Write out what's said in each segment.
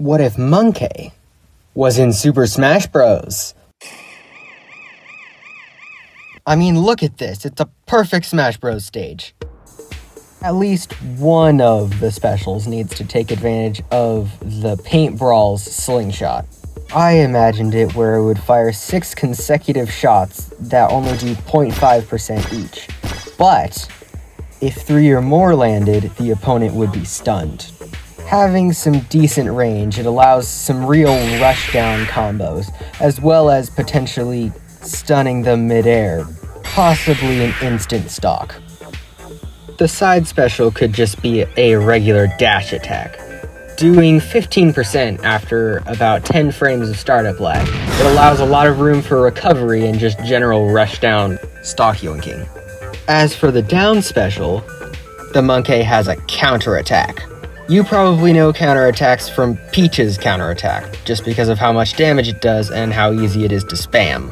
What if Monkey was in Super Smash Bros? I mean, look at this. It's a perfect Smash Bros stage. At least one of the specials needs to take advantage of the Paint Brawl's slingshot. I imagined it where it would fire 6 consecutive shots that only do 0.5% each. But if 3 or more landed, the opponent would be stunned. Having some decent range, it allows some real rushdown combos, as well as potentially stunning them mid-air, possibly an instant stock. The side special could just be a regular dash attack, doing 15% after about 10 frames of startup lag. It allows a lot of room for recovery and just general rushdown stock yoinking. As for the down special, the Monkey has a counterattack. You probably know counterattacks from Peach's counterattack, just because of how much damage it does and how easy it is to spam.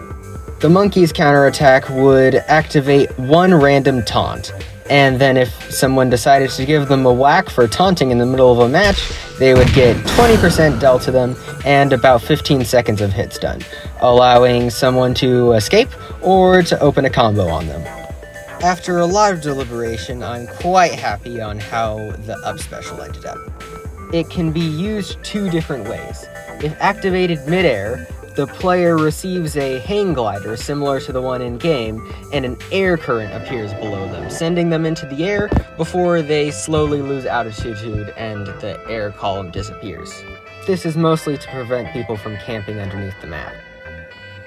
The Monkey's counterattack would activate one random taunt, and then if someone decided to give them a whack for taunting in the middle of a match, they would get 20% dealt to them and about 15 seconds of hit stun, allowing someone to escape or to open a combo on them. After a lot of deliberation, I'm quite happy on how the up special ended up. It can be used 2 different ways. If activated midair, the player receives a hang glider similar to the one in-game, and an air current appears below them, sending them into the air before they slowly lose altitude and the air column disappears. This is mostly to prevent people from camping underneath the map.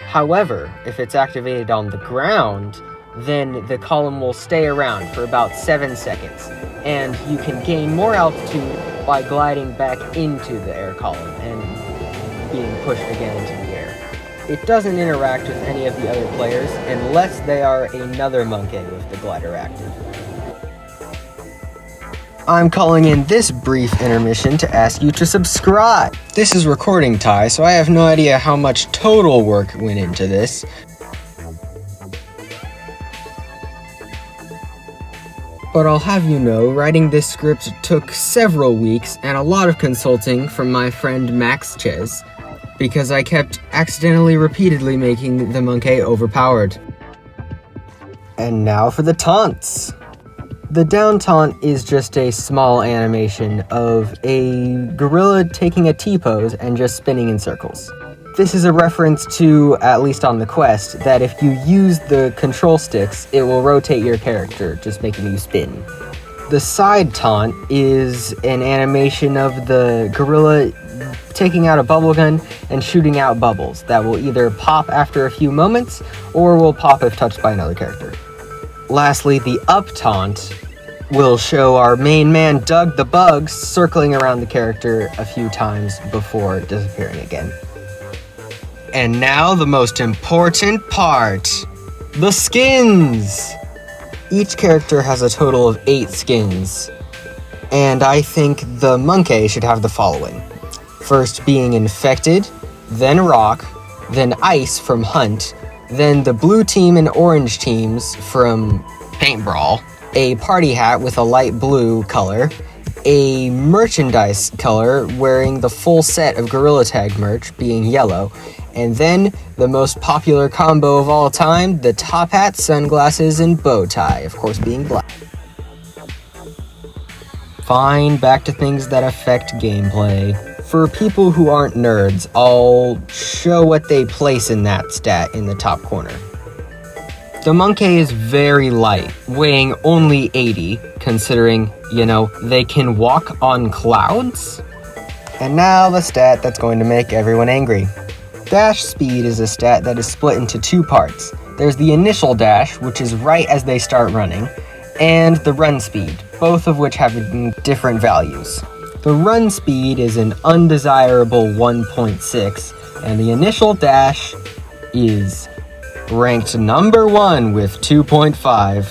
However, if it's activated on the ground, then the column will stay around for about 7 seconds, and you can gain more altitude by gliding back into the air column and being pushed again into the air. It doesn't interact with any of the other players unless they are another Monkey with the glider active. I'm calling in this brief intermission to ask you to subscribe. This is recording Ty, so I have no idea how much total work went into this. But I'll have you know, writing this script took several weeks and a lot of consulting from my friend Maxcheez, because I kept accidentally repeatedly making the Monkey overpowered. And now for the taunts. The down taunt is just a small animation of a gorilla taking a T-pose and just spinning in circles. This is a reference to, at least on the quest, that if you use the control sticks, it will rotate your character, just making you spin. The side taunt is an animation of the gorilla taking out a bubble gun and shooting out bubbles that will either pop after a few moments, or will pop if touched by another character. Lastly, the up taunt will show our main man Doug the Bug circling around the character a few times before disappearing again. And now the most important part, the skins! Each character has a total of 8 skins, and I think the Monkey should have the following. First being Infected, then Rock, then Ice from Hunt, then the blue team and orange teams from Paint Brawl, a party hat with a light blue color, a merchandise color wearing the full set of Gorilla Tag merch being yellow, and then the most popular combo of all time, the top hat, sunglasses, and bow tie, of course being black. Fine, back to things that affect gameplay. For people who aren't nerds, I'll show what they place in that stat in the top corner. The Monkey is very light, weighing only 80, considering, you know, they can walk on clouds. And now the stat that's going to make everyone angry. Dash speed is a stat that is split into 2 parts. There's the initial dash, which is right as they start running, and the run speed, both of which have different values. The run speed is an undesirable 1.6, and the initial dash is ranked number 1 with 2.5.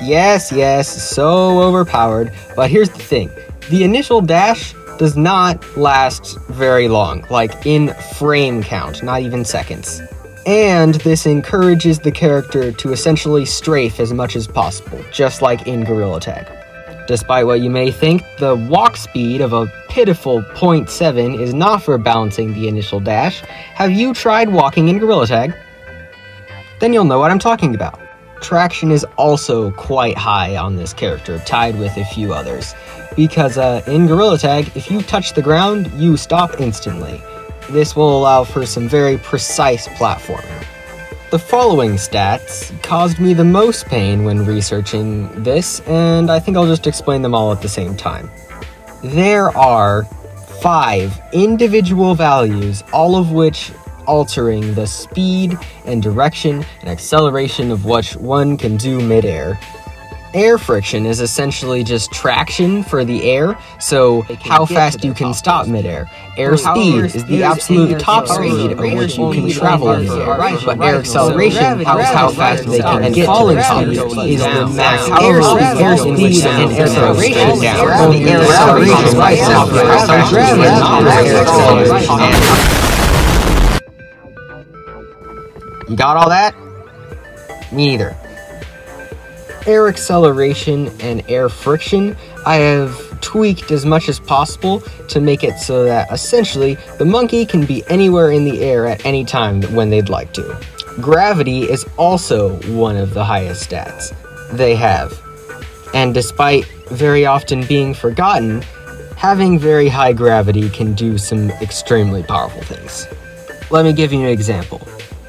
Yes, so overpowered, but here's the thing. The initial dash does not last very long, like in frame count, not even seconds. And this encourages the character to essentially strafe as much as possible, just like in Gorilla Tag. Despite what you may think, the walk speed of a pitiful 0.7 is not for balancing the initial dash. Have you tried walking in Gorilla Tag? Then you'll know what I'm talking about. Traction is also quite high on this character, tied with a few others. Because in Gorilla Tag, if you touch the ground, you stop instantly. This will allow for some very precise platforming. The following stats caused me the most pain when researching this, and I think I'll just explain them all at the same time. There are 5 individual values, all of which altering the speed and direction and acceleration of what one can do mid-air. Air friction is essentially just traction for the air, so how fast you can stop midair. Air speed is the absolute top speed at which you can travel in the air, but air acceleration is how fast they can get to their speed is the max air speed and air acceleration down. The air acceleration right now You got all that? Me neither. Air acceleration and air friction, I have tweaked as much as possible to make it so that essentially the monkey can be anywhere in the air at any time when they'd like to. Gravity is also one of the highest stats they have, and despite very often being forgotten, having very high gravity can do some extremely powerful things. Let me give you an example.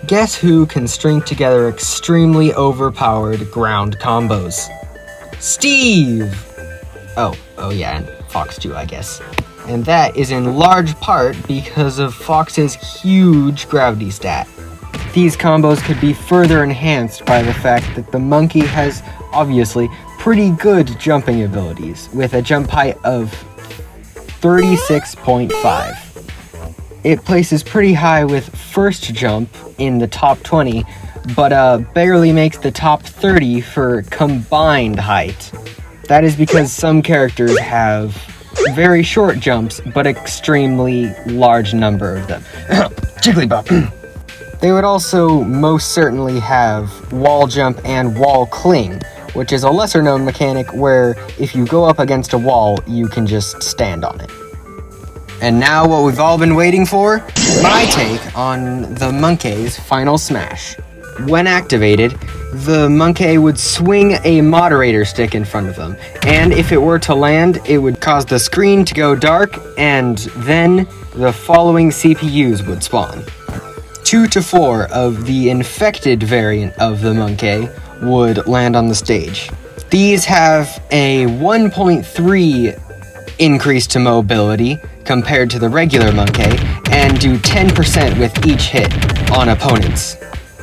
Guess who can string together extremely overpowered ground combos? Steve! Oh yeah, and Fox too, I guess. And that is in large part because of Fox's huge gravity stat. These combos could be further enhanced by the fact that the monkey has, obviously, pretty good jumping abilities, with a jump height of 36.5. It places pretty high with first jump in the top 20, but barely makes the top 30 for combined height. That is because some characters have very short jumps, but extremely large number of them. Jigglypuff. They would also most certainly have wall jump and wall cling, which is a lesser known mechanic where if you go up against a wall, you can just stand on it. And now what we've all been waiting for, my take on the Monkey's final smash. When activated, the Monkey would swing a moderator stick in front of them, and if it were to land, it would cause the screen to go dark, and then the following CPUs would spawn. 2 to 4 of the infected variant of the Monkey would land on the stage. These have a 1.3 increase to mobility compared to the regular Monkey, and do 10% with each hit on opponents.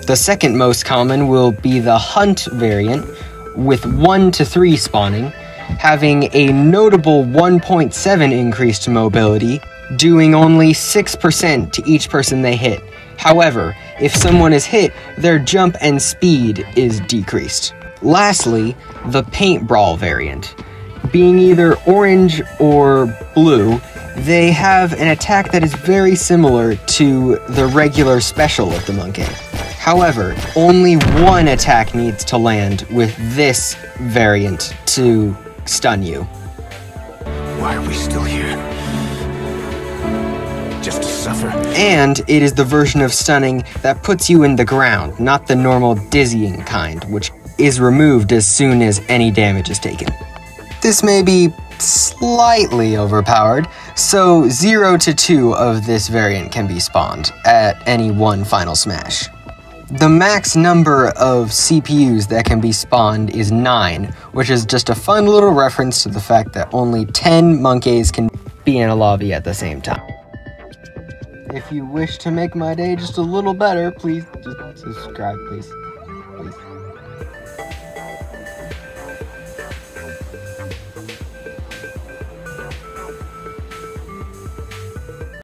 The second most common will be the Hunt variant, with 1 to 3 spawning, having a notable 1.7 increase to mobility, doing only 6% to each person they hit. However, if someone is hit, their jump and speed is decreased. Lastly, the Paint Brawl variant. Being either orange or blue, they have an attack that is very similar to the regular special of the Monkey. However, only one attack needs to land with this variant to stun you. Why are we still here? Just to suffer? And it is the version of stunning that puts you in the ground, not the normal dizzying kind, which is removed as soon as any damage is taken. This may be slightly overpowered, so 0 to 2 of this variant can be spawned at any one final smash. The max number of CPUs that can be spawned is 9, which is just a fun little reference to the fact that only 10 monkeys can be in a lobby at the same time. If you wish to make my day just a little better, please just subscribe, please.